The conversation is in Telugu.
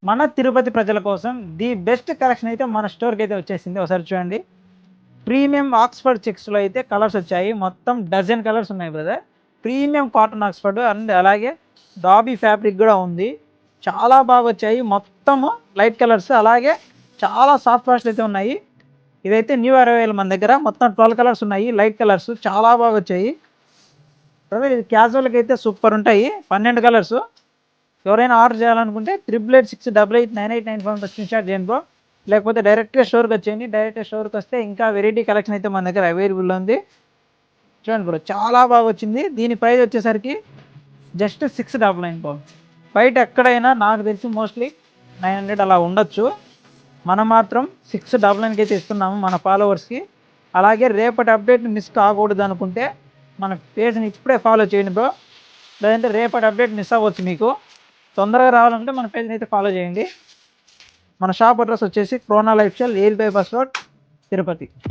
మన తిరుపతి ప్రజల కోసం ది బెస్ట్ కలెక్షన్ అయితే మన స్టోర్కి అయితే వచ్చేసింది. ఒకసారి చూడండి. ప్రీమియం ఆక్స్ఫర్డ్ చెక్స్లో అయితే కలర్స్ వచ్చాయి. మొత్తం డజన్ కలర్స్ ఉన్నాయి brother. Premium cotton Oxford and అలాగే డాబీ ఫ్యాబ్రిక్ కూడా ఉంది. చాలా బాగా వచ్చాయి. మొత్తము లైట్ కలర్స్, అలాగే చాలా సాఫ్ట్ వాష్లు అయితే ఉన్నాయి. ఇదైతే న్యూ అరైవల్ మన దగ్గర. మొత్తం 12 కలర్స్ ఉన్నాయి, లైట్ కలర్స్ చాలా బాగా వచ్చాయి బ్రదర్. ఇది క్యాజువల్కి అయితే సూపర్ ఉంటాయి. 12 కలర్స్. ఎవరైనా ఆర్డర్ చేయాలనుకుంటే 8886889894 స్క్రీన్ షాట్ చేయండి బ్రో. లేకపోతే డైరెక్ట్గా స్టోర్కి వచ్చేయండి. డైరెక్ట్గా స్టోర్కి వస్తే ఇంకా వెరైటీ కలెక్షన్ అయితే మన దగ్గర అవైలబుల్ ఉంది. చూడండి బ్రో, చాలా బాగా వచ్చింది. దీని ప్రైస్ వచ్చేసరికి జస్ట్ 699 బ్రో. బయట ఎక్కడైనా నాకు తెలిసి మోస్ట్లీ 900 అలా ఉండొచ్చు. మనం మాత్రం 699కి అయితే ఇస్తున్నాము మన ఫాలోవర్స్కి. అలాగే రేపటి అప్డేట్ మిస్ కాకూడదు అనుకుంటే మన పేజ్ని ఇప్పుడే ఫాలో చేయండి బ్రో. లేదంటే రేపటి అప్డేట్ మిస్ అవ్వచ్చు. మీకు తొందరగా రావాలంటే మన పేజ్ని అయితే ఫాలో చేయండి. మన షాప్ అడ్రస్ వచ్చేసి Krona lifestyle, air bypass road, Tirupati.